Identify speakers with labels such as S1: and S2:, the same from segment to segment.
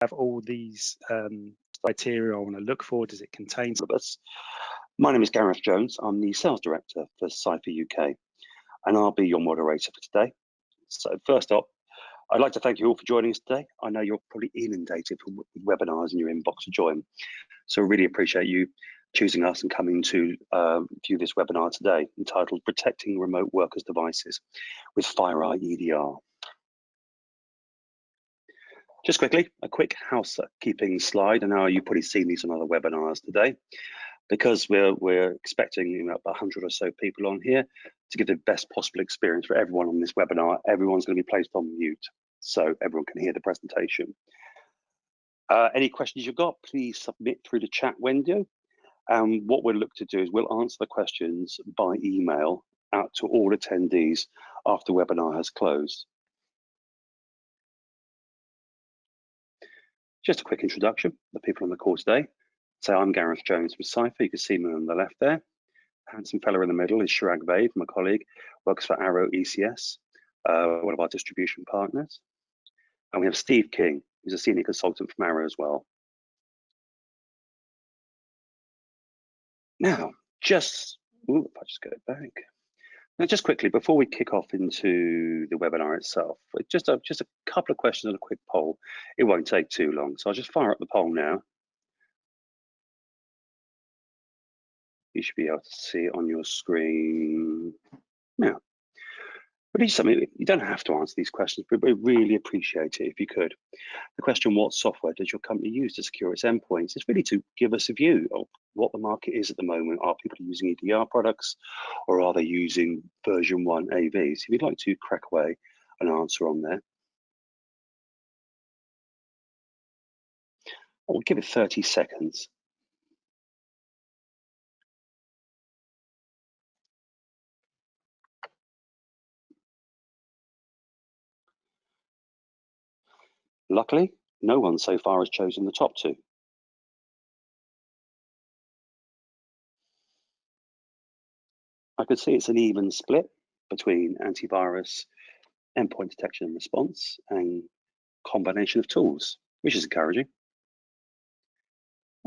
S1: have all these criteria I want to look for? Does it contain some of us?
S2: My name is Gareth Jones. I'm the Sales Director for Cipher UK, and I'll be your moderator for today. So first up, I'd like to thank you all for joining us today. I know you're probably inundated with webinars in your inbox to join, so I really appreciate you choosing us and coming to view this webinar today, entitled Protecting Remote Workers' Devices with FireEye EDR. Just quickly, a quick housekeeping slide. I know you've probably seen these on other webinars today. Because we're expecting about 100 or so people on here to give the best possible experience for everyone on this webinar, everyone's going to be placed on mute so everyone can hear the presentation. Any questions you've got, please submit through the chat window. What we'll look to do is we'll answer the questions by email out to all attendees after the webinar has closed. Just a quick introduction, the people on the call today. So I'm Gareth Jones from Cipher. You can see me on the left there. Handsome fellow in the middle is Chirag Vaid, my colleague, works for Arrow ECS, one of our distribution partners. And we have Steve King, who's a senior consultant from Arrow as well. Now, if I just go back. Now, just quickly, before we kick off into the webinar itself, just a couple of questions and a quick poll. It won't take too long, so I'll just fire up the poll now. You should be able to see it on your screen now. But you don't have to answer these questions, but we really appreciate it if you could. The question, what software does your company use to secure its endpoints, is really to give us a view of what the market is at the moment. Are people using EDR products, or are they using version 1 AVs? If you'd like to crack away an answer on there. I'll give it 30 seconds. Luckily, no one so far has chosen the top two. I can see it's an even split between antivirus, endpoint detection and response, and combination of tools, which is encouraging.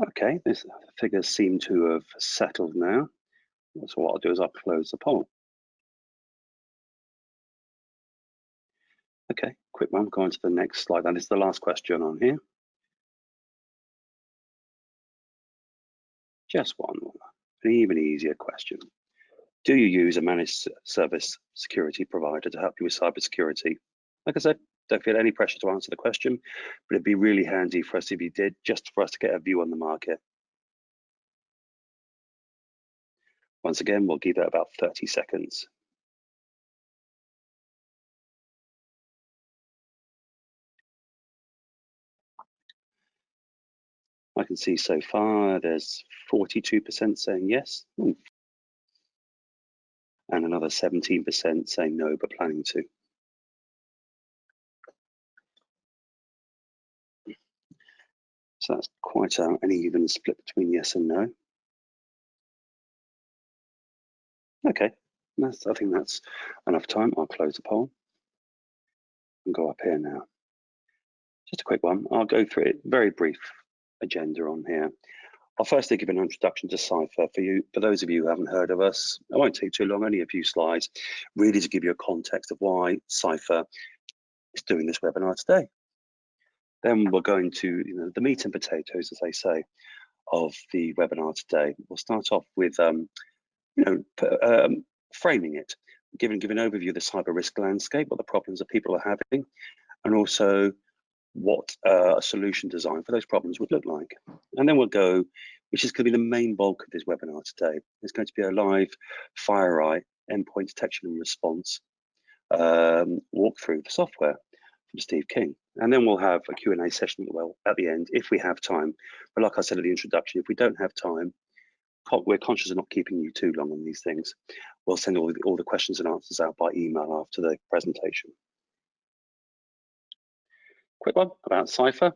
S2: Okay, these figures seem to have settled now. So what I'll do is I'll close the poll. Okay, quick one, go on to the next slide. That is the last question on here. Just one more, an even easier question. Do you use a managed service security provider to help you with cybersecurity? Like I said, don't feel any pressure to answer the question, but it'd be really handy for us if you did, just for us to get a view on the market. Once again, we'll give it about 30 seconds. I can see so far there's 42% saying yes. Ooh. And another 17% saying no, but planning to. So that's quite an even split between yes and no. Okay, I think that's enough time. I'll close the poll and go up here now. Just a quick one. I'll go through it, very brief agenda on here. I'll firstly give an introduction to Cipher for those of you who haven't heard of us. It won't take too long, only a few slides, really to give you a context of why Cipher is doing this webinar today. Then we're going to the meat and potatoes, as they say, of the webinar today. We'll start off with framing it, giving an overview of the cyber risk landscape, what the problems that people are having, and also what a solution design for those problems would look like. And then we'll go, which is going to be the main bulk of this webinar today. It's going to be a live FireEye endpoint detection and response walkthrough of the software from Steve King. And then we'll have a Q&A session at the end if we have time. But like I said at the introduction, if we don't have time, we're conscious of not keeping you too long on these things. We'll send all the questions and answers out by email after the presentation. Quick one about Cipher. A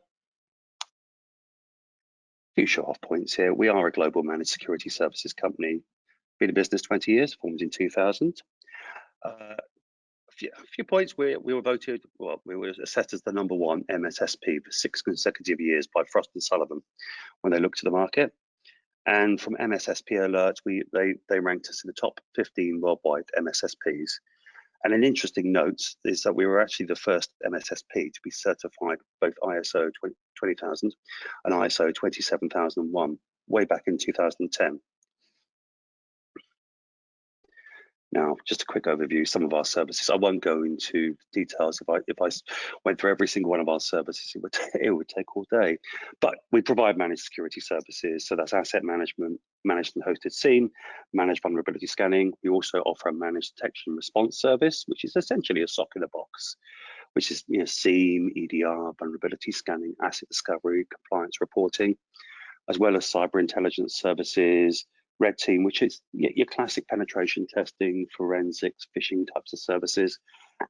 S2: few show-off points here. We are a global managed security services company. Been in business 20 years, formed in 2000. few points. We were voted, well, we were assessed as the #1 MSSP for 6 consecutive years by Frost & Sullivan when they looked at the market. And from MSSP alerts, they ranked us in the top 15 worldwide MSSPs. And an interesting note is that we were actually the first MSSP to be certified both ISO 20000 and ISO 27001 way back in 2010. Now, just a quick overview, some of our services. I won't go into details. If I went through every single one of our services, it would take all day. But we provide managed security services. So that's asset management, managed and hosted SIEM, managed vulnerability scanning. We also offer a managed detection response service, which is essentially a SOC in a box, which is SIEM, EDR, vulnerability scanning, asset discovery, compliance reporting, as well as cyber intelligence services, Red Team, which is your classic penetration testing, forensics, phishing types of services,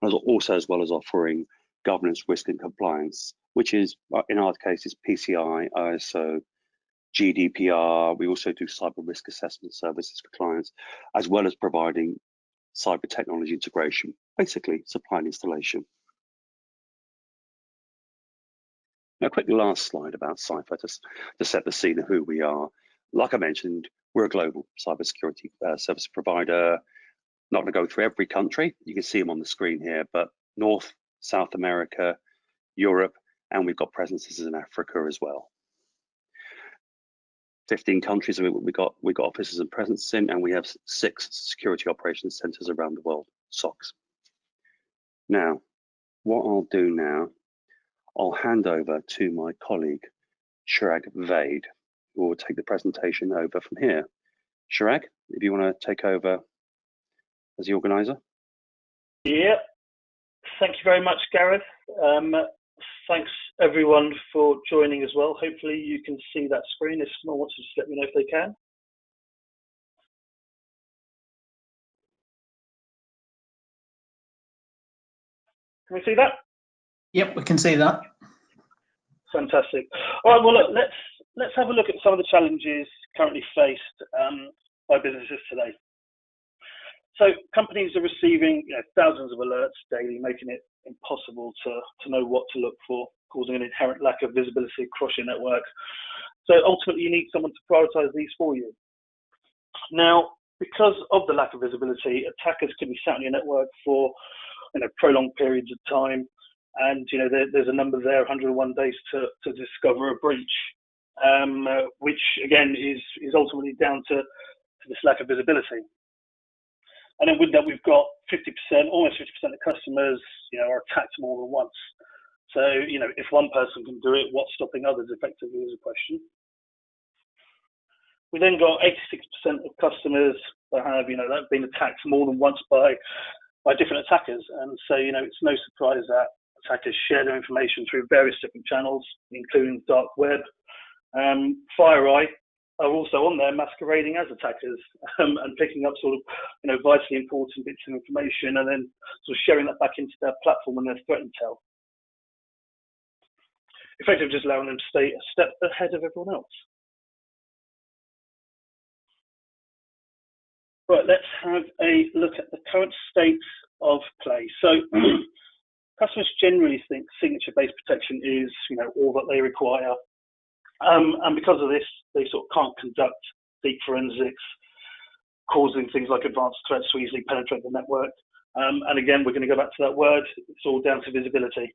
S2: and also as well as offering governance, risk and compliance, which is, in our case, is PCI, ISO, GDPR. We also do cyber risk assessment services for clients, as well as providing cyber technology integration, basically supply and installation. Now, quick last slide about Cipher to set the scene of who we are. Like I mentioned, we're a global cybersecurity service provider. Not going to go through every country. You can see them on the screen here, but North, South America, Europe, and we've got presences in Africa as well. 15 countries we got offices and presence in, and we have 6 security operations centers around the world, SOCs. Now, what I'll do now, I'll hand over to my colleague, Chirag Vaid, who will take the presentation over from here. Chirag, if you want to take over as the organizer.
S3: Yeah, thank you very much, Gareth. Thanks everyone for joining as well. Hopefully you can see that screen. If someone wants to just let me know if they can. Can we see that?
S4: Yep, we can see that.
S3: Fantastic. All right, well, look, let's have a look at some of the challenges currently faced by businesses today. So companies are receiving thousands of alerts daily, making it impossible to know what to look for, causing an inherent lack of visibility across your network. So ultimately, you need someone to prioritize these for you. Now, because of the lack of visibility, attackers can be sat on your network for prolonged periods of time. And there's a number there, 101 days to discover a breach, which again is ultimately down to this lack of visibility. And then with that, we've got 50%, almost 50% of customers, are attacked more than once. So if one person can do it, what's stopping others? Effectively, is a question. We then got 86% of customers that have that have been attacked more than once by different attackers, and so it's no surprise that attackers share their information through various different channels, including the dark web. FireEye are also on there masquerading as attackers and picking up sort of vitally important bits of information and then sort of sharing that back into their platform and their threat intel, effectively just allowing them to stay a step ahead of everyone else. Right, let's have a look at the current state of play. So customers generally think signature-based protection is, all that they require, and because of this, they sort of can't conduct deep forensics, causing things like advanced threats to easily penetrate the network. And again, we're going to go back to that word. It's all down to visibility.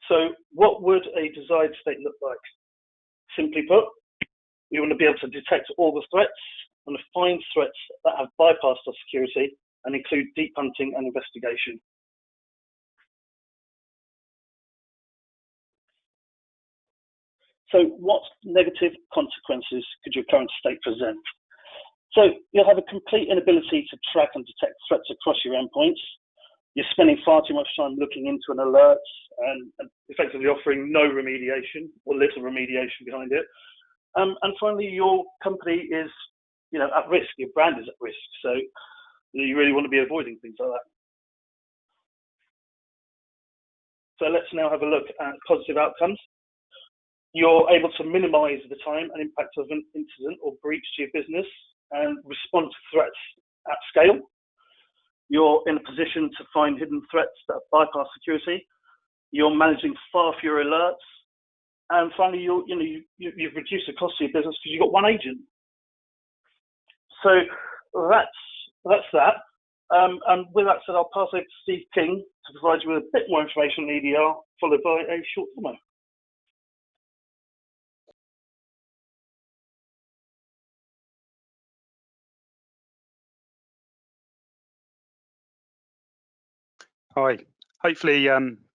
S3: So, what would a desired state look like? Simply put, we want to be able to detect all the threats and find threats that have bypassed our security and include deep hunting and investigation. So what negative consequences could your current state present? So you'll have a complete inability to track and detect threats across your endpoints. You're spending far too much time looking into an alert and effectively offering no remediation or little remediation behind it. And finally, your company is at risk, your brand is at risk. So you really want to be avoiding things like that. So let's now have a look at positive outcomes. You're able to minimize the time and impact of an incident or breach to your business and respond to threats at scale. You're in a position to find hidden threats that bypass security. You're managing far fewer alerts. And finally, you've reduced the cost of your business because you've got one agent. So that's that. And with that said, I'll pass over to Steve King to provide you with a bit more information on EDR, followed by a short demo.
S1: Hi. Hopefully,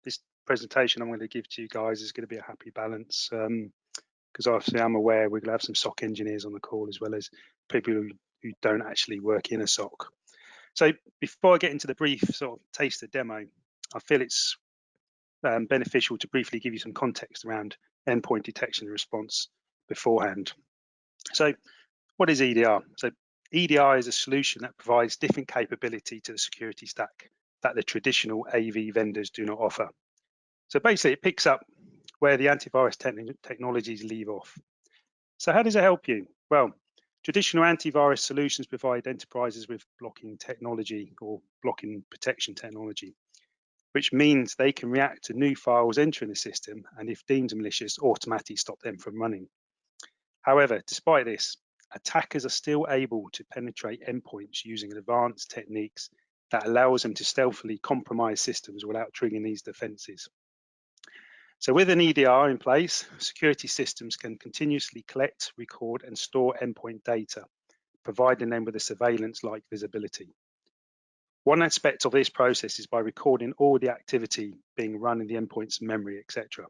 S1: this presentation I'm going to give to you guys is going to be a happy balance, because obviously I'm aware we're going to have some SOC engineers on the call as well as people who don't actually work in a SOC. So before I get into the brief sort of taster demo, I feel it's beneficial to briefly give you some context around endpoint detection response beforehand. So what is EDR? So EDR is a solution that provides different capability to the security stack that the traditional AV vendors do not offer. So basically it picks up where the antivirus technologies leave off. So how does it help you? Well, traditional antivirus solutions provide enterprises with blocking technology or blocking protection technology, which means they can react to new files entering the system, and if deemed malicious, automatically stop them from running. However, despite this, attackers are still able to penetrate endpoints using advanced techniques that allows them to stealthily compromise systems without triggering these defenses. So with an EDR in place, security systems can continuously collect, record, and store endpoint data, providing them with a surveillance-like visibility. One aspect of this process is by recording all the activity being run in the endpoint's memory, etc.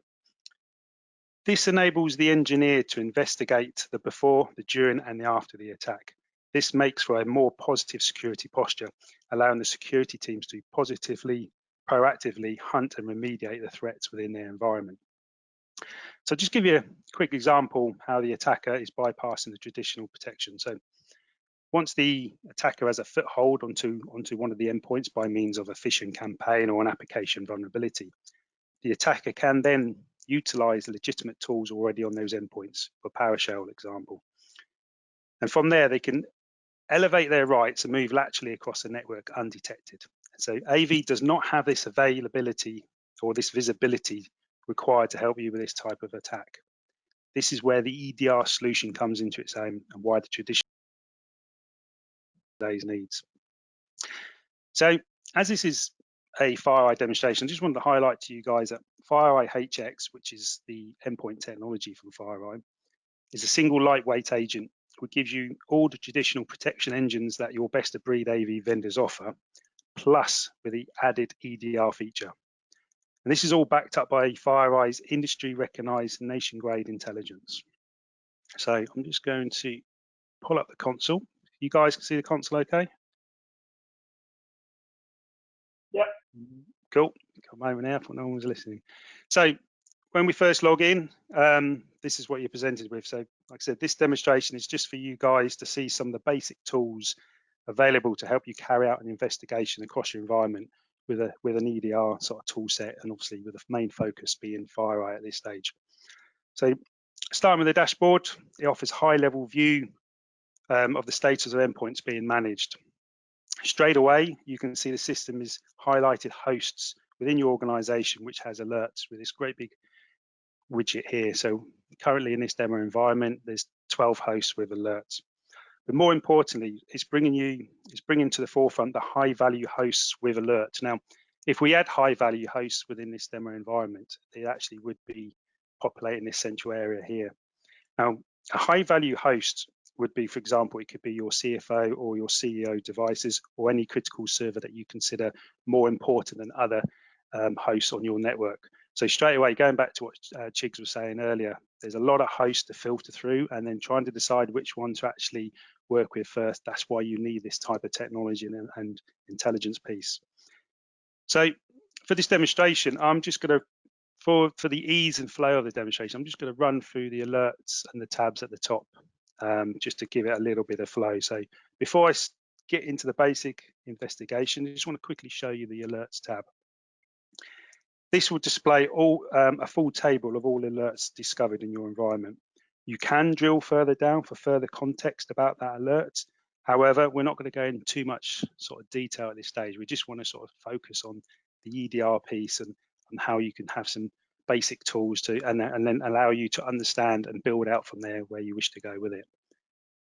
S1: This enables the engineer to investigate the before, the during, and the after the attack. This makes for a more positive security posture, allowing the security teams to proactively hunt and remediate the threats within their environment. So just give you a quick example how the attacker is bypassing the traditional protection. So once the attacker has a foothold onto one of the endpoints by means of a phishing campaign or an application vulnerability, the attacker can then utilize the legitimate tools already on those endpoints, for PowerShell example. And from there, they can elevate their rights and move laterally across the network undetected. So AV does not have this availability or this visibility required to help you with this type of attack. This is where the EDR solution comes into its own and why the traditional today's needs. So as this is a FireEye demonstration, I just wanted to highlight to you guys that FireEye HX, which is the endpoint technology from FireEye, is a single lightweight agent which gives you all the traditional protection engines that your best of breed AV vendors offer, plus with the added EDR feature. And this is all backed up by FireEye's industry recognized nation grade intelligence. So I'm just going to pull up the console. You guys can see the console okay?
S3: Yep.
S1: Cool. Come over now, no one was listening. So when we first log in, this is what you're presented with. So like I said, this demonstration is just for you guys to see some of the basic tools available to help you carry out an investigation across your environment with an EDR sort of tool set, and obviously with the main focus being FireEye at this stage. So starting with the dashboard, it offers high level view of the status of endpoints being managed. Straight away, you can see the system is highlighted hosts within your organization, which has alerts with this great big widget here. So currently in this demo environment, there's 12 hosts with alerts. But more importantly, it's bringing to the forefront the high value hosts with alerts. Now, if we add high value hosts within this demo environment, they actually would be populating this central area here. Now, a high value host would be, for example, it could be your CFO or your CEO devices or any critical server that you consider more important than other hosts on your network. So straight away, going back to what Chigs was saying earlier, there's a lot of hosts to filter through and then trying to decide which one to actually work with first. That's why you need this type of technology and intelligence piece. So for this demonstration, I'm just going to, for the ease and flow of the demonstration, I'm just going to run through the alerts and the tabs at the top, just to give it a little bit of flow. So before I get into the basic investigation, I just want to quickly show you the alerts tab. This will display a full table of all alerts discovered in your environment. You can drill further down for further context about that alert, However, we're not going to go into too much sort of detail at this stage. We just want to sort of focus on the EDR piece and how you can have some basic tools to, and then allow you to understand and build out from there where you wish to go with it.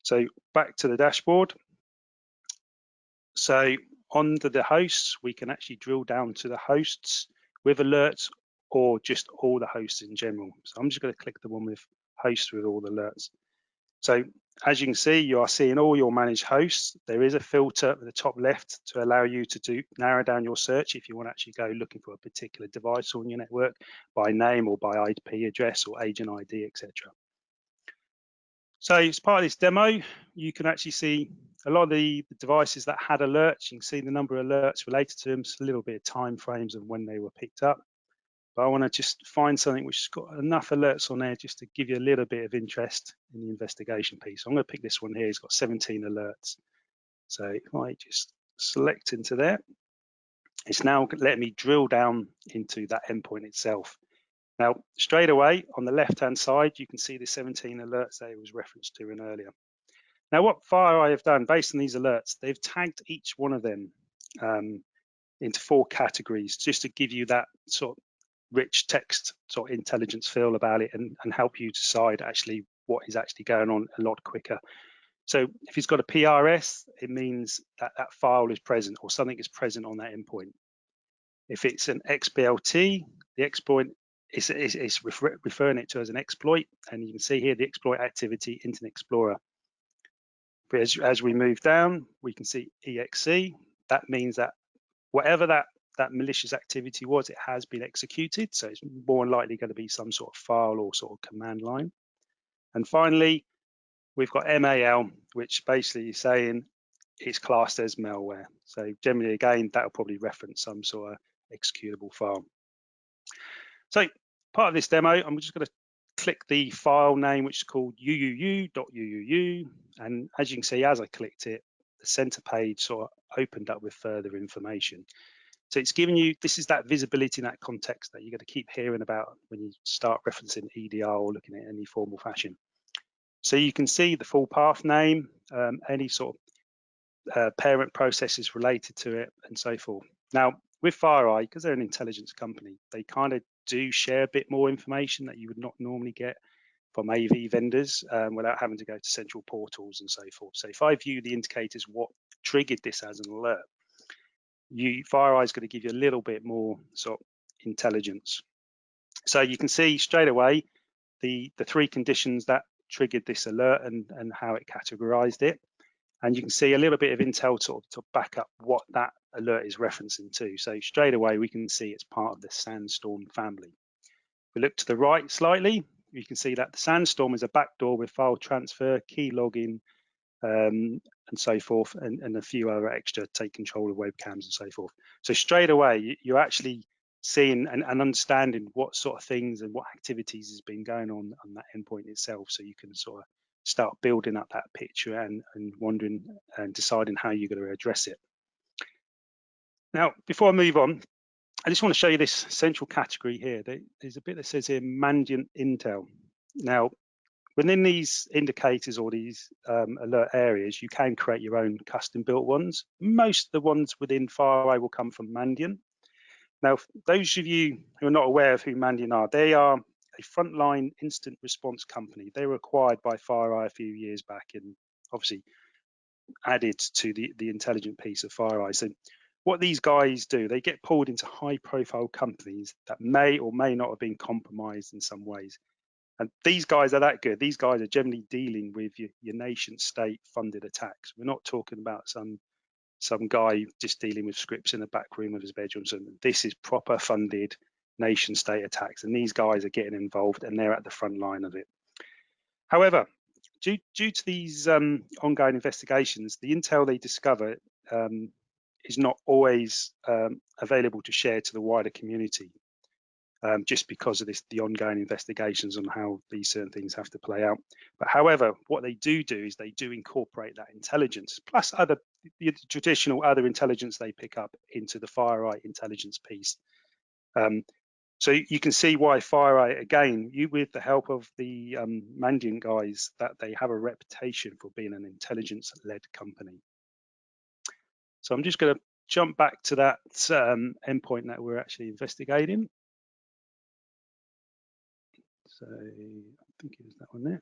S1: So back to the dashboard. So under the hosts, we can actually drill down to the hosts with alerts or just all the hosts in general. So I'm just going to click the one with hosts with all the alerts. So as you can see, you are seeing all your managed hosts. There is a filter at the top left to allow you to narrow down your search if you want to actually go looking for a particular device on your network by name or by IP address or agent ID, etc. So as part of this demo, you can actually see a lot of the devices that had alerts. You can see the number of alerts related to them, a little bit of time frames of when they were picked up. But I want to just find something which has got enough alerts on there just to give you a little bit of interest in the investigation piece. So I'm going to pick this one here. It's got 17 alerts. So if I just select into there, it's now letting me drill down into that endpoint itself. Now, straight away on the left-hand side, you can see the 17 alerts that it was referenced to in earlier. Now, what FireEye have done based on these alerts, they've tagged each one of them into 4 categories just to give you that sort of rich text sort of intelligence feel about it and help you decide actually what is actually going on a lot quicker. So if it's got a PRS, it means that that file is present or something is present on that endpoint. If it's an XBLT, the exploit is referring it to as an exploit, and you can see here the exploit activity Internet Explorer. But as we move down, we can see EXE. That means that whatever that malicious activity was, it has been executed. So it's more likely going to be some sort of file or sort of command line. And finally, we've got MAL, which basically is saying it's classed as malware. So generally, again, that will probably reference some sort of executable file. So part of this demo, I'm just going to click the file name, which is called uuu.uuu. And as you can see, as I clicked it, the center page sort of opened up with further information. So it's giving you, this is that visibility in that context that you're going to keep hearing about when you start referencing EDR or looking at any formal fashion. So you can see the full path name, any sort of parent processes related to it, and so forth. Now, with FireEye, because they're an intelligence company, they kind of do share a bit more information that you would not normally get from AV vendors without having to go to central portals and so forth. So if I view the indicators, what triggered this as an alert, FireEye is going to give you a little bit more sort of intelligence. So you can see straight away the 3 conditions that triggered this alert and how it categorized it. And you can see a little bit of intel sort of to back up what that alert is referencing to. So straight away, we can see it's part of the Sandstorm family. If we look to the right slightly, you can see that the Sandstorm is a backdoor with file transfer, key login, and so forth, and a few other extra take control of webcams and so forth. So straight away, you're actually seeing and understanding what sort of things and what activities has been going on that endpoint itself, so you can sort of start building up that picture and wondering and deciding how you're going to address it. Now, before I move on, I just want to show you this central category here. There's a bit that says here Mandiant Intel. Now, within these indicators or these alert areas, you can create your own custom built ones. Most of the ones within FireEye will come from Mandiant. Now, those of you who are not aware of who Mandiant are, they are a frontline instant response company. They were acquired by FireEye a few years back and obviously added to the intelligent piece of FireEye. So what these guys do, they get pulled into high profile companies that may or may not have been compromised in some ways. And these guys are that good. These guys are generally dealing with your nation state funded attacks. We're not talking about some guy just dealing with scripts in the back room of his bedroom. So this is proper funded nation state attacks, and these guys are getting involved and they're at the front line of it. However, due to these ongoing investigations, the intel they discover is not always available to share to the wider community. Just because of the ongoing investigations on how these certain things have to play out. But however, what they do is they do incorporate that intelligence plus the traditional other intelligence they pick up into the FireEye intelligence piece. So you can see why FireEye, again, with the help of the Mandiant guys, that they have a reputation for being an intelligence-led company. So I'm just going to jump back to that endpoint that we're actually investigating. So I think it was that one there.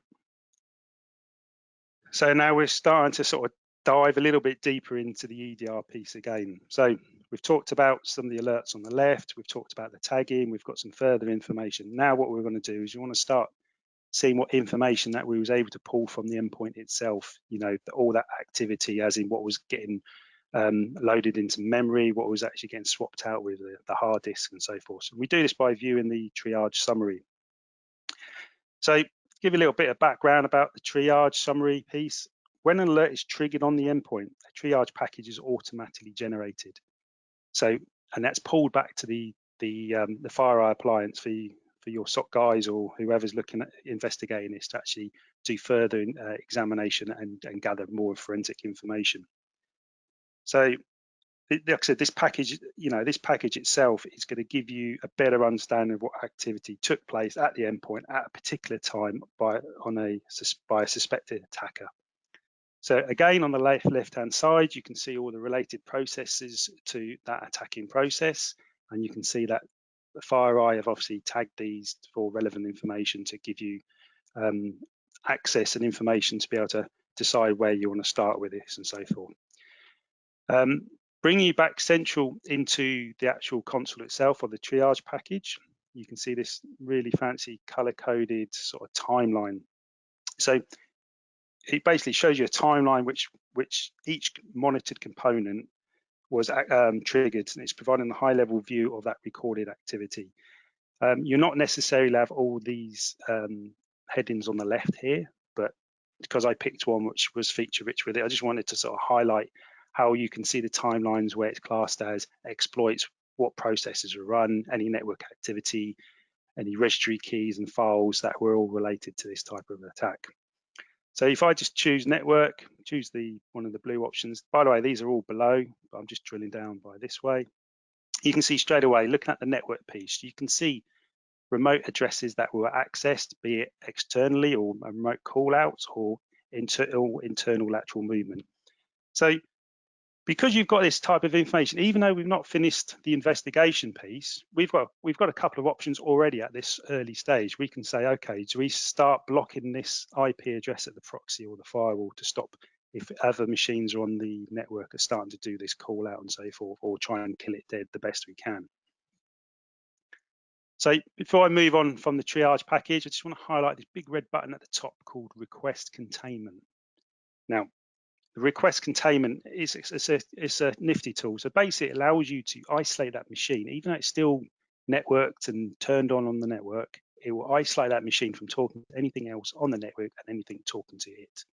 S1: So now we're starting to sort of dive a little bit deeper into the EDR piece again. So we've talked about some of the alerts on the left, we've talked about the tagging, we've got some further information. Now what we're going to do is you want to start seeing what information that we was able to pull from the endpoint itself, you know, all that activity, as in what was getting loaded into memory, what was actually getting swapped out with the hard disk and so forth. So we do this by viewing the triage summary. So give you a little bit of background about the triage summary piece. When an alert is triggered on the endpoint, a triage package is automatically generated. So, and that's pulled back to the FireEye appliance for your SOC guys or whoever's looking at investigating this to actually do further examination and gather more forensic information. So, like I said, this package, you know, this package itself is going to give you a better understanding of what activity took place at the endpoint at a particular time by a suspected attacker. So again, on the left-hand side, you can see all the related processes to that attacking process, and you can see that the FireEye have obviously tagged these for relevant information to give you access and information to be able to decide where you want to start with this and so forth. Bringing you back central into the actual console itself, or the triage package, you can see this really fancy color-coded sort of timeline. So it basically shows you a timeline which each monitored component was triggered, and it's providing a high-level view of that recorded activity. You're not necessarily have all these headings on the left here, but because I picked one which was feature-rich with it, I just wanted to sort of highlight how you can see the timelines where it's classed as exploits, what processes are run, any network activity, any registry keys and files that were all related to this type of attack. So if I just choose network, choose one of the blue options. By the way, these are all below, but I'm just drilling down by this way. You can see straight away, looking at the network piece, you can see remote addresses that were accessed, be it externally or remote callouts or internal lateral movement. So because you've got this type of information, even though we've not finished the investigation piece, we've got a couple of options already at this early stage. We can say, okay, do we start blocking this IP address at the proxy or the firewall to stop if other machines are on the network are starting to do this call out and so forth, or try and kill it dead the best we can. So before I move on from the triage package, I just want to highlight this big red button at the top called request containment. Now, the request containment is a nifty tool. So basically it allows you to isolate that machine, even though it's still networked and turned on the network, it will isolate that machine from talking to anything else on the network and anything talking to it.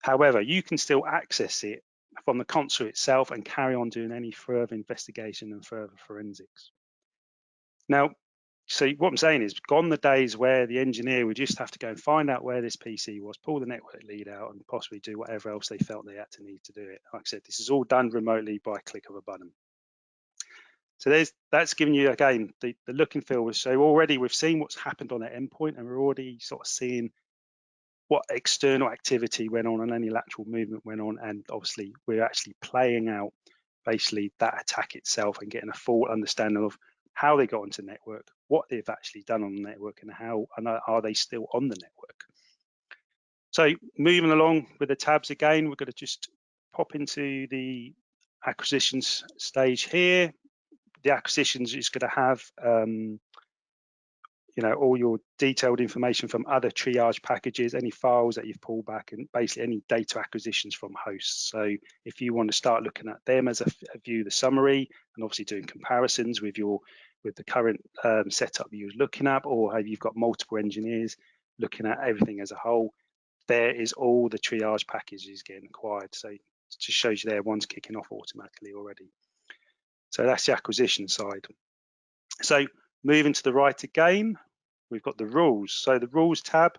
S1: However, you can still access it from the console itself and carry on doing any further investigation and further forensics. Now, so what I'm saying is, gone the days where the engineer would just have to go and find out where this PC was, pull the network lead out, and possibly do whatever else they felt they had to need to do it. Like I said, this is all done remotely by a click of a button. So that's giving you, again, the look and feel. So already we've seen what's happened on that endpoint, and we're already sort of seeing what external activity went on and any lateral movement went on, and obviously we're actually playing out basically that attack itself and getting a full understanding of how they got onto network, what they've actually done on the network, and how and are they still on the network. So moving along with the tabs again, we're going to just pop into the acquisitions stage here. The acquisitions is going to have you know, all your detailed information from other triage packages, any files that you've pulled back, and basically any data acquisitions from hosts. So if you want to start looking at them as a view, the summary, and obviously doing comparisons with the current setup you're looking at, or have you've got multiple engineers looking at everything as a whole, there is all the triage packages getting acquired. So it just shows you there, one's kicking off automatically already. So that's the acquisition side. So moving to the right again, we've got the rules. So the rules tab,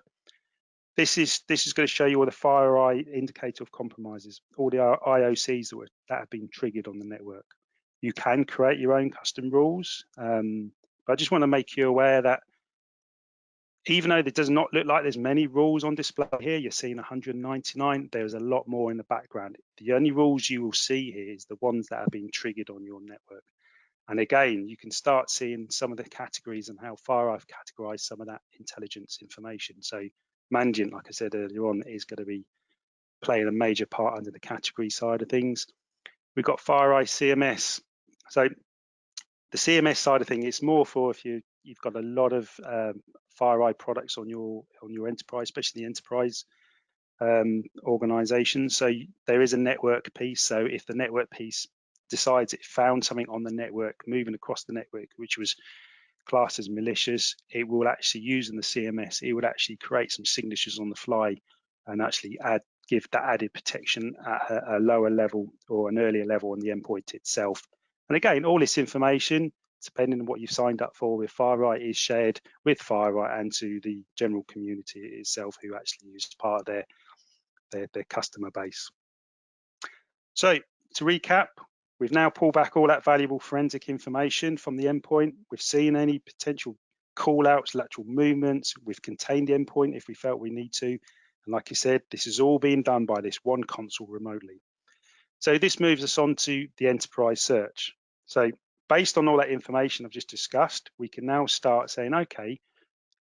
S1: this is going to show you all the FireEye indicator of compromises, all the IOCs that have been triggered on the network. You can create your own custom rules, But I just want to make you aware that even though it does not look like there's many rules on display here, you're seeing 199, there's a lot more in the background. The only rules you will see here is the ones that have been triggered on your network. And again, you can start seeing some of the categories and how FireEye have categorized some of that intelligence information. So Mandiant, like I said earlier on, is going to be playing a major part under the category side of things. We've got FireEye CMS. So the CMS side of things, it's more for if you've got a lot of FireEye products on your enterprise, especially the enterprise organizations. So there is a network piece. So if the network piece decides it found something on the network moving across the network which was classed as malicious, it will actually, using the CMS, it would actually create some signatures on the fly and actually give that added protection at a lower level or an earlier level on the endpoint itself. And again, all this information, depending on what you've signed up for with FireEye, is shared with FireEye and to the general community itself, who actually use part of their customer base. So to recap, we've now pulled back all that valuable forensic information from the endpoint. We've seen any potential call-outs, lateral movements. We've contained the endpoint if we felt we need to. And like I said, this is all being done by this one console remotely. So this moves us on to the enterprise search. So based on all that information I've just discussed, we can now start saying, okay,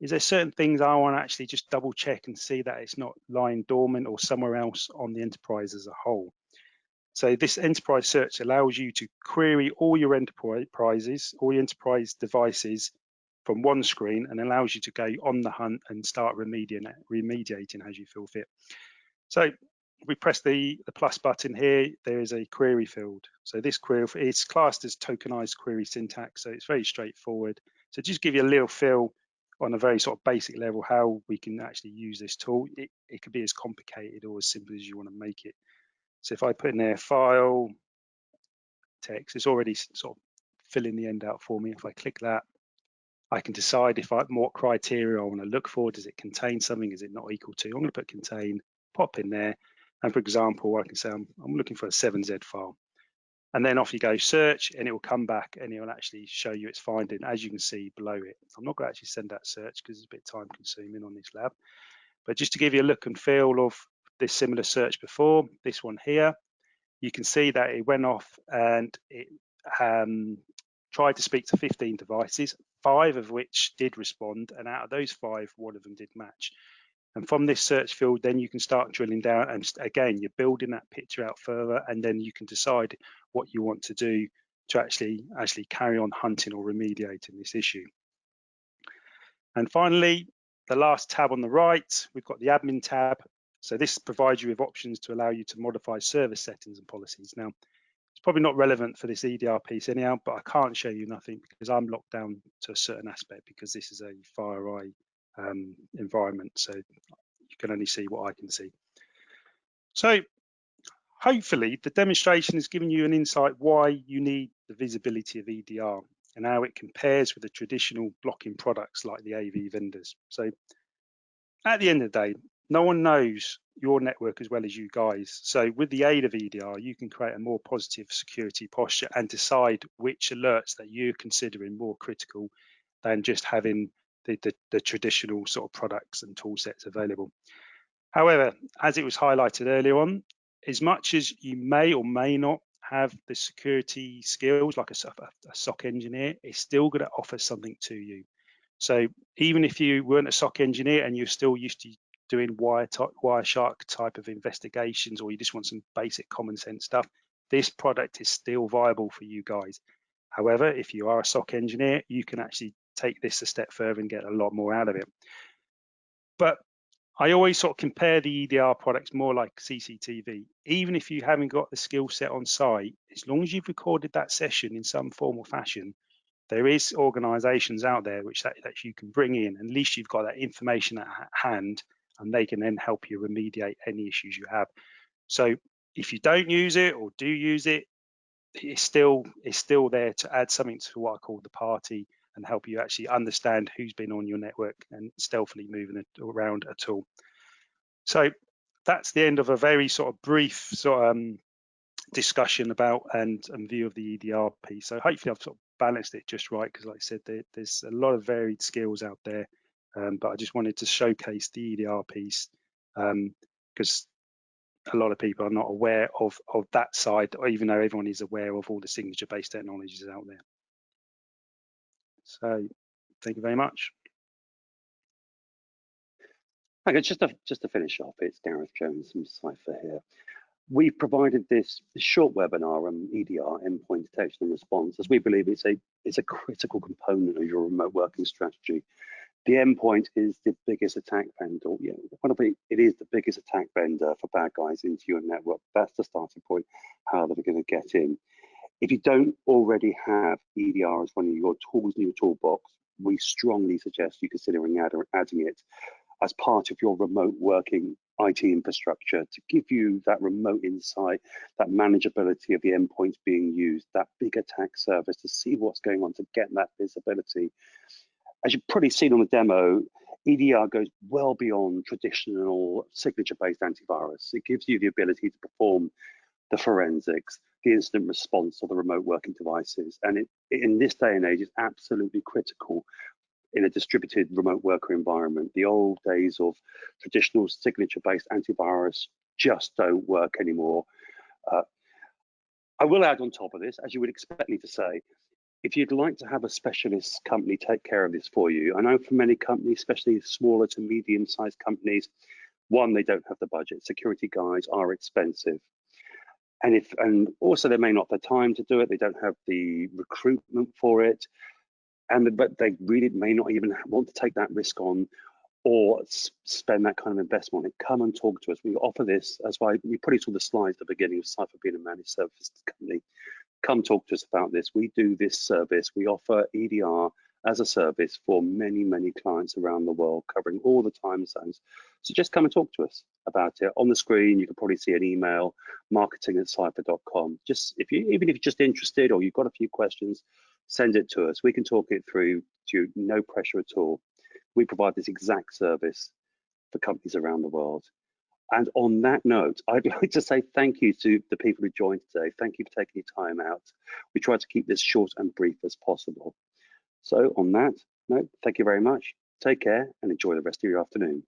S1: is there certain things I want to actually just double check and see that it's not lying dormant or somewhere else on the enterprise as a whole? So this enterprise search allows you to query all your enterprises, all your enterprise devices from one screen, and allows you to go on the hunt and start remediating as you feel fit. So if we press the plus button here, there is a query field. So this query is classed as tokenized query syntax, so it's very straightforward. So just give you a little feel on a very sort of basic level how we can actually use this tool. It could be as complicated or as simple as you want to make it. So if I put in there file, text, it's already sort of filling the end out for me. If I click that, I can decide what criteria I want to look for. Does it contain something? Is it not equal to? I'm going to put contain, pop in there. And for example, I can say I'm looking for a 7Z file. And then off you go, search, and it will come back and it will actually show you its finding, as you can see below it. I'm not going to actually send that search because it's a bit time consuming on this lab. But just to give you a look and feel of this similar search before, this one here, you can see that it went off and it tried to speak to 15 devices, 5 of which did respond, and out of those 5, 1 of them did match. And from this search field, then you can start drilling down, and again, you're building that picture out further, and then you can decide what you want to do to actually carry on hunting or remediating this issue. And finally, the last tab on the right, we've got the admin tab. So this provides you with options to allow you to modify service settings and policies. Now, it's probably not relevant for this EDR piece anyhow, but I can't show you nothing because I'm locked down to a certain aspect because this is a FireEye environment. So you can only see what I can see. So hopefully the demonstration has given you an insight why you need the visibility of EDR and how it compares with the traditional blocking products like the AV vendors. So at the end of the day, no one knows your network as well as you guys. So with the aid of EDR, you can create a more positive security posture and decide which alerts that you're considering more critical than just having the traditional sort of products and tool sets available. However, as it was highlighted earlier on, as much as you may or may not have the security skills like a SOC engineer, it's still going to offer something to you. So even if you weren't a SOC engineer and you're still used to doing Wireshark type of investigations, or you just want some basic common sense stuff, this product is still viable for you guys. However, if you are a SOC engineer, you can actually take this a step further and get a lot more out of it. But I always sort of compare the EDR products more like CCTV. Even if you haven't got the skill set on site, as long as you've recorded that session in some form or fashion, there is organizations out there which that you can bring in, and at least you've got that information at hand, and they can then help you remediate any issues you have. So if you don't use it or do use it, it's still there to add something to what I call the party and help you actually understand who's been on your network and stealthily moving it around a tool. So that's the end of a very sort of brief sort of discussion about and view of the EDR piece. So hopefully I've sort of balanced it just right, because like I said, there's a lot of varied skills out there, but I just wanted to showcase the EDR piece, because a lot of people are not aware of that side, even though everyone is aware of all the signature-based technologies out there. So thank you very much.
S2: Okay, just to finish off, it's Gareth Jones from Cipher here. We provided this short webinar on EDR, Endpoint Detection and Response, as we believe it's a critical component of your remote working strategy. The endpoint is the biggest attack vendor. It is the biggest attack vendor for bad guys into your network. That's the starting point, how they're going to get in. If you don't already have EDR as one of your tools in your toolbox, we strongly suggest you considering adding it as part of your remote working IT infrastructure to give you that remote insight, that manageability of the endpoints being used, that big attack service, to see what's going on, to get that visibility. As you've probably seen on the demo, EDR goes well beyond traditional signature-based antivirus. It gives you the ability to perform the forensics, the incident response of the remote working devices. And in this day and age, it's absolutely critical in a distributed remote worker environment. The old days of traditional signature-based antivirus just don't work anymore. I will add on top of this, as you would expect me to say, if you'd like to have a specialist company take care of this for you, I know for many companies, especially smaller to medium-sized companies, one, they don't have the budget. Security guys are expensive. And also they may not have the time to do it. They don't have the recruitment for it. But they really may not even want to take that risk on or spend that kind of investment on it. Come and talk to us. We offer this, as why we put it on the slides at the beginning of Cipher being a managed service company. Come talk to us about this. We do this service. We offer EDR as a service for many, many clients around the world, covering all the time zones. So just come and talk to us about it. On the screen, you can probably see an email, marketing@cipher.com. Even if you're just interested or you've got a few questions, send it to us. We can talk it through to you, no pressure at all. We provide this exact service for companies around the world. And on that note, I'd like to say thank you to the people who joined today. Thank you for taking your time out. We try to keep this short and brief as possible. So on that note, thank you very much. Take care and enjoy the rest of your afternoon.